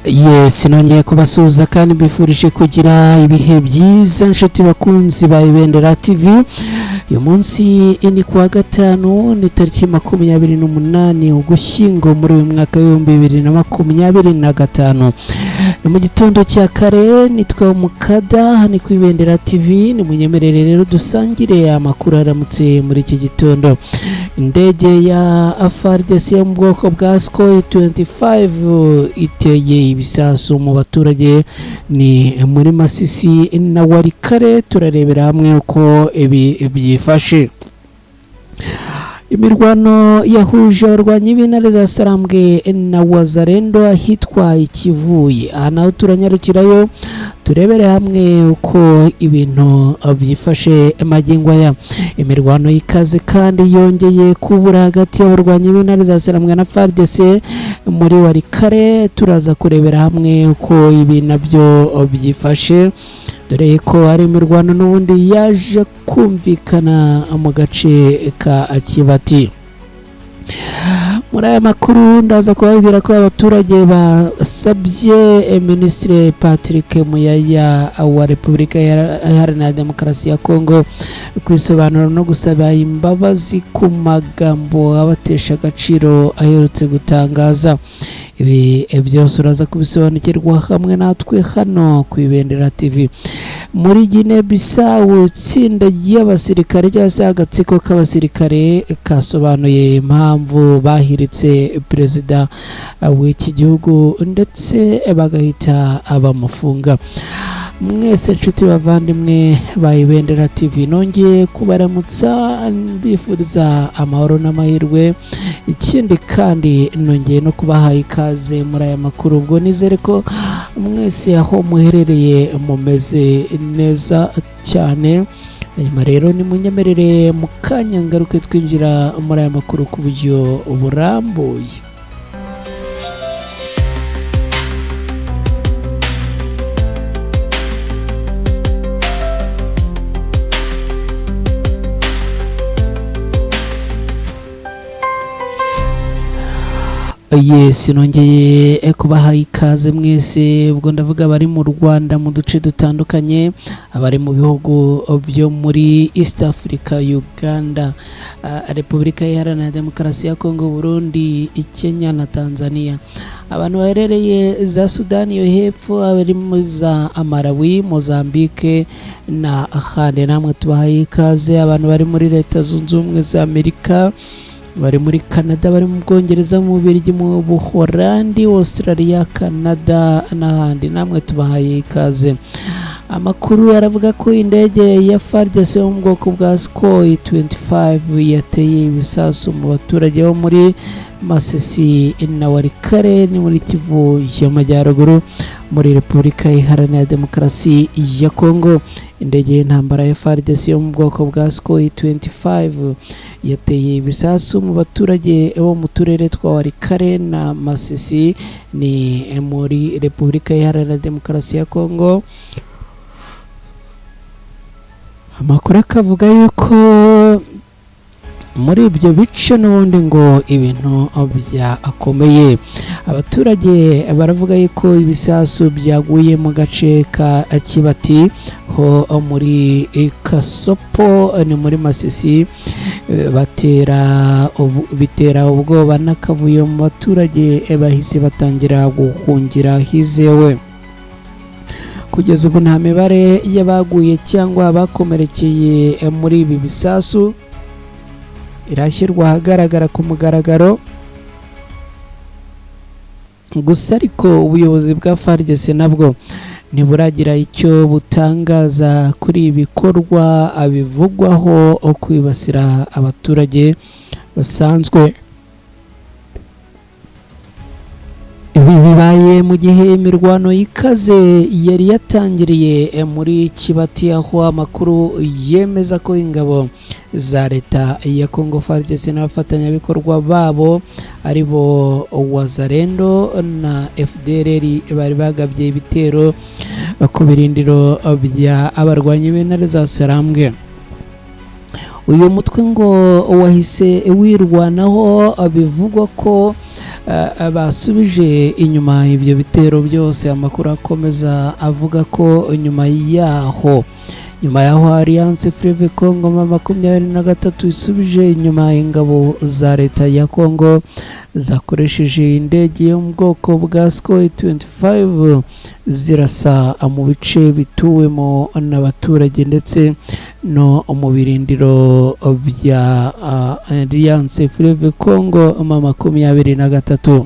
Yes, nongeye kubasuhuza kandi mbifurije kugira ibihe byiza nshuti bakunzi ba Ibendera TV. Uyu munsi ni kuwa gatanu, ni tariki 28 Ugushyingo muri uyu mwaka wa 2025. Ni mu gitondo cya kare, nitwa Mukada, ni ku Ibendera TV. Ni munyemerere rero dusangire amakuru aramutse muri iki gitondo. Indege ya FARDC yo mu bwoko bwa Sukhoi 25 iteye ibisasu mu baturage ni muri Masisi na Warikare. Turarebera hamwe uko byifashe. Imirwano yahuje abarwanyi b'intare za Sarambwe na Wazalendo ahitwa Ikivuye. Aha naho turanyarukirayo turebere hamwe uko ibintu byifashe magingo aya. Imirwano y'ikaze kandi yongeye kubura hagati y'abarwanyi b'intare za Sarambwe na FARDC muri Warikare. Turaza kurebera hamwe uko ibi nabyo byifashe, dore ko hari imirwano n'ubundi yaje kumvikana mu gace ka Kibati. Muri aya makuru ndaza kubabwira ko abaturage basabye Minisitiri Patrick Muyaya wa Repubulika Iharanira Demokarasi ya Kongo kwisobanura no gusaba imbabazi ku magambo abatesha agaciro aherutse gutangaza. Ibi byose uraza kubisobanukirwa hamwe natwe hano ku Ibendera TV. Muri Guinea Bissau, itsinda ry'abasirikare cyangwa se agatsiko k'abasirikare kasobanuye impamvu bahiritse perezida w'iki gihugu ndetse bagahita bamufunga. Mwese nshuti bavandimwe ba Ibendera TV, nongeye kubaramutsa mbifuriza amahoro n'amahirwe. Ikindi kandi nongeye no kubaha ikaze muri aya makuru. Ubwo nizere ko mwese aho muherereye mumeze neza cyane. Nyuma rero ni munyemerere mu kanya ngaruke twinjira muri aya makuru ku buryo burambuye. Yes, nongeye kubaha ikaze mwese. Ubwo ndavuga bari mu Rwanda mu duce dutandukanye, abari mu bihugu byo muri East Africa, Uganda, Repubulika Iharanira Demokarasi ya Kongo, Burundi, Kenya na Tanzania. Abantu baherereye za Sudani yo hepfo, abari muri za Malawi, Mozambique na ahandi, namwe tubahaye ikaze. Abantu bari muri Leta Zunze Ubumwe za Amerika, bari muri Canada, bari mu Bwongereza, mu Bubiligi, mu Buholandi, Australia, Canada n'ahandi, namwe tubahaye ikaze. Amakuru aravuga ko indege ya FARDC yo mu bwoko bwa Sukhoi 25 yateye ibisasu mu baturage bo muri Masisi na Warikare ni muri Kivu y'Amajyaruguru muri Repubulika Iharanira Demokarasi ya Kongo. Indege y'intambara ya FARDC yo mu bwoko bwa Sukhoi 25 yateye ibisasu mu baturage bo mu turere twa Warikare na Masisi ni muri Repubulika Iharanira Demokarasi ya Kongo. Amakuru akavuga yuko muri ibyo bice n'ubundi ngo ibintu byakomeye. Abaturage baravuga yuko ibisasu byaguye mu gace ka Kibati ho muri Kasopo ni muri Masisi, bitera ubwoba n'akavuyo mu baturage, bahise batangira guhungira hizewe. Kugeza ubu nta mibare y'abaguye cyangwa bakomerekeye muri ibi bisasu irashyirwa ahagaragara ku mugaragaro. Gusa ariko ubuyobozi bwa FARDC nabwo ntiburagira icyo butangaza kuri ibikorwa bivugwaho kwibasira abaturage basanzwe. Ibi bibaye mu gihe imirwano y'ikaze yari yatangiriye muri Kibati, aho amakuru yemeza ko ingabo za leta ya Kongo FARDC n'abafatanyabikorwa babo ari bo Wazalendo na FDLR bari bagabye ibitero ku birindiro bya abarwanyi b'intare za Sarambwe. Uyu mutwe ngo wahise wirwanaho, bivugwa ko basubije inyuma ibyo bitero byose. Amakuru akomeza avuga ko nyuma yaho Alliance Fleuve Congo 23 isubije inyuma ingabo za leta ya Congo zakoresheje indege yo mu bwoko bwa Sukhoi 25 zirasa mu bice bituwemo n'abaturage ndetse no mu birindiro bya Alliance Fleuve Congo 23.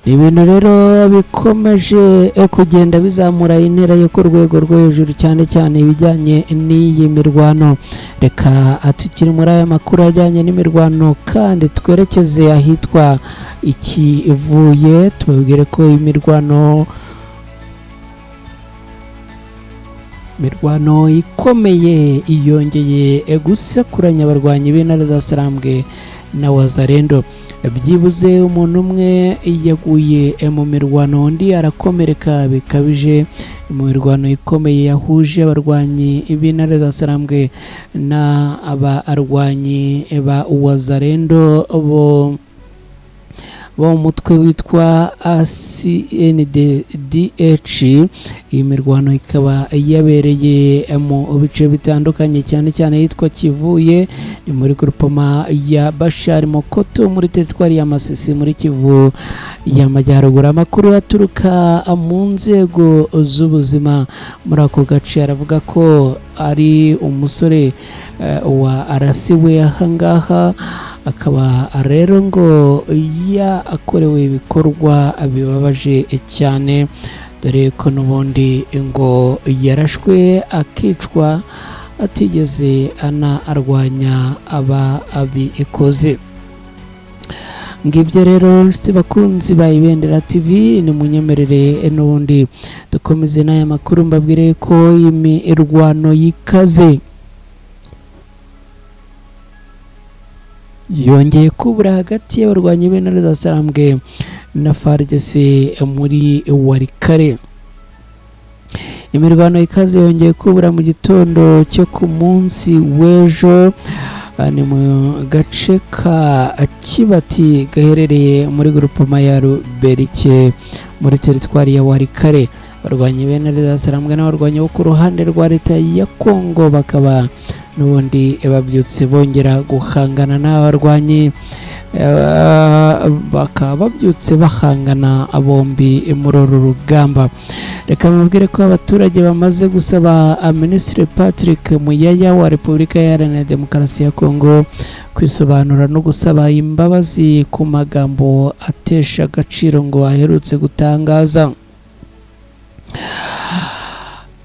Ibintu rero bikomeje kugenda bizamura intera yo ku rwego rwo hejuru cyane cyane ibijyanye n'iyi mirwano. Reka atukiri muri aya makuru ajyanye n'imirwano kandi twerekeze ahitwa Ikivuye, tubabwire ko imirwano ikomeye iyongeye gusekuranya abarwanyi b'intare za Sarambwe na Wazalendo. Byibuze umuntu umwe yaguye mu mirwano, undi arakomereka bikabije mu mirwano ikomeye yahuje abarwanyi b'intare za Sarambwe na abarwanyi ba Wazalendo bo mutwe witwa CNDH. Iyi mirwano ikaba yabereye mu bice bitandukanye cyane cyane yitwa Kivuye, ni muri groupement ya Bashari Mokoto muri teritwari ya Masisi muri Kivu y'Amajyaruguru. Amakuru aturuka mu nzego z'ubuzima muri ako gace aravuga ko ari umusore arasiwe ahangaha, akaba rero ngo yakorewe ibikorwa bibabaje cyane, dore ko n'ubundi ngo yarashwe akicwa atigeze arwanya abikoze. Ngibyo rero nshuti bakunzi ba Ibendera TV, ni munyemerere n'ubundi dukomeze n'aya makuru mbabwire ko imirwano y'ikaze yongeye kubura hagati y'abarwanyi b'intare za Sarambwe na FARDC muri Warikare. Imirwano ikaze yongeye kubura mu gitondo cyo ku munsi w'ejo, ni mu gace ka Kibati gaherereye muri groupement ya Ruberike muri teritwari ya Warikare. Abarwanyi b'intare za Sarambwe n'abarwanyi bo ku ruhande rwa leta ya Congo bakaba n'ubundi babyutse bongera guhangana n'abarwanyi, bakaba babyutse bahangana bombi muri uru rugamba. Reka mubwire ko abaturage bamaze gusaba Minisitiri Patrick Muyaya wa Repubulika Iharanira Demokarasi ya Congo kwisobanura no gusaba imbabazi ku magambo atesha agaciro ngo aherutse gutangaza.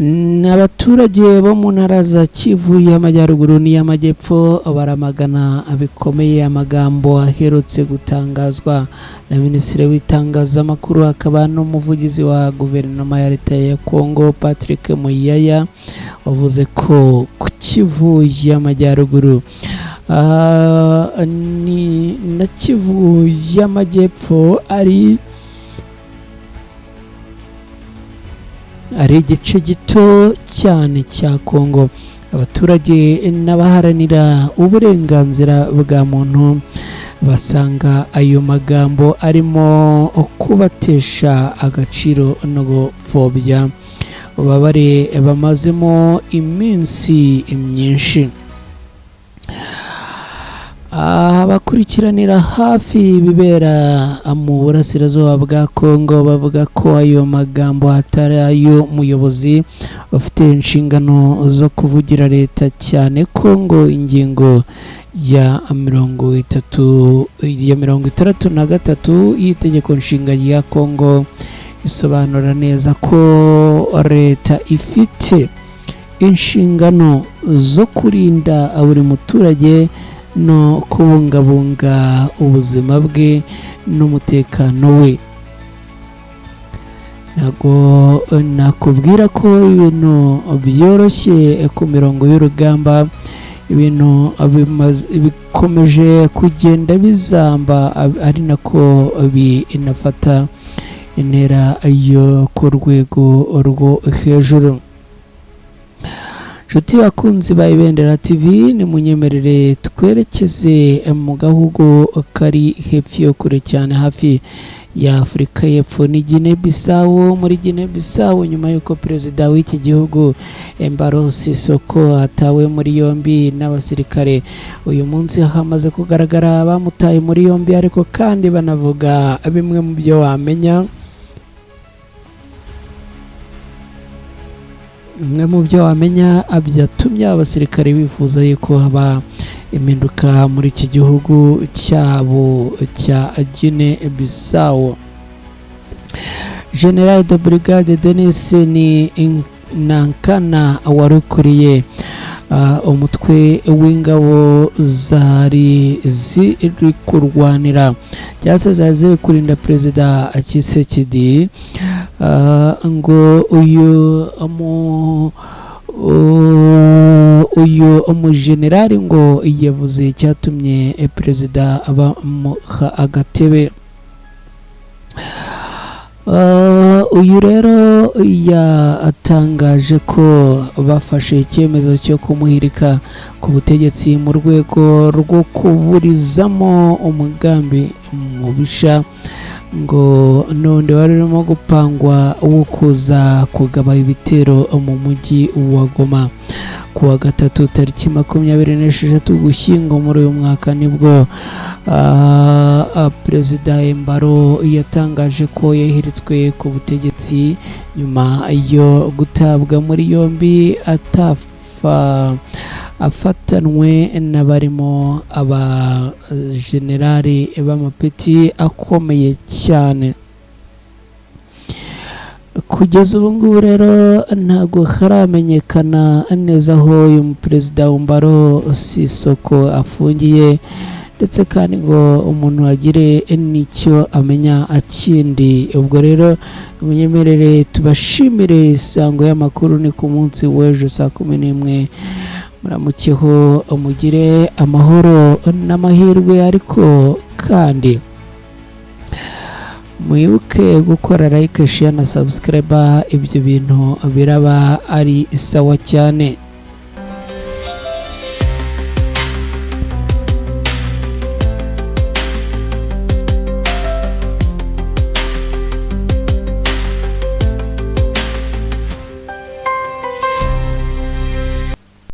Abaturage bo mu ntara za Kivu y'Amajyaruguru n'iy'Amajyepfo baramagana bikomeye amagambo aherutse gutangazwa na Minisitiri w'itangazamakuru akaba n'umuvugizi wa guverinoma ya leta ya Congo Patrick Muyaya, wavuze ko ku Kivu y'Amajyaruguru na Kivu y'Amajyepfo ari igice gito cyane cya Congo. Abaturage n'abaharanira uburenganzira bwa muntu basanga ayo magambo arimo kubatesha agaciro no gupfobya ububabare bamazemo iminsi myinshi. Abakurikiranira hafi ibibera mu burasirazuba bwa Congo bavuga ko ayo magambo atari ayo umuyobozi ufite inshingano zo kuvugira leta, cyane ko ngo ingingo ya 63 y'itegeko nshinga ya Congo isobanura neza ko leta ifite inshingano zo kurinda buri muturage no kubungabunga ubuzima bwe n'umutekano we. Ntago nakubwira ko ibintu byoroshye ku mirongo y'urugamba, ibintu bikomeje kugenda bizamba, ari nako binafata intera yo ku rwego rwo hejuru. nshuti bakunzi ba Ibendera TV, ni munyemerere twerekeze mu gahugu kari hepfo yo kure cyane hafi ya Afurika y'Epfo ni Guinea Bissau. Muri Guinea Bissau, nyuma y'uko perezida w'iki gihugu Embalo Sisoko atawe muri yombi n'abasirikare, uyu munsi hamaze kugaragara bamutaye muri yombi, ariko kandi banavuga bimwe mu byo wamenya. Bimwe mu byo wamenya byatumye abasirikare bifuza yuko haba impinduka muri iki gihugu cyabo cya Guinea Bissau. General de Brigade Denis Nankana wari ukuriye umutwe w'ingabo zari ziri kurwanira cyangwa zari ziri kurinda perezida Tshisekedi, ngo uyu umujenerali ngo yavuze icyatumye perezida abamuha agatebe. Uyu rero yatangaje ko bafashe icyemezo cyo kumuhirika ku butegetsi mu rwego rwo kuburizamo umugambi mubisha ngo none wari urimo gupangwa wo kuza kugaba ibitero mu mujyi wa Goma. Ku wa gatatu tariki 26 Ugushyingo muri uyu mwaka nibwo perezida Embalo yatangaje ko yahiritswe ku butegetsi nyuma yo gutabwa muri yombi afatanwe n'abarimo aba generali b'amapeti akomeye cyane. Kugeza ubu ngubu rero ntabwo haramenyekana neza aho uyu perezida Embalo Sisoko afungiye, ndetse kandi ngo umuntu agire n'icyo amenya akindi. Ubwo rero munyemerere tubashimire, isango y'amakuru ni ku munsi w'ejo saa 11. Muramukeho, mugire amahoro n'amahirwe, ariko kandi mwibuke gukora like, share na subscribe. Ibyo bintu biraba ari sawa cyane.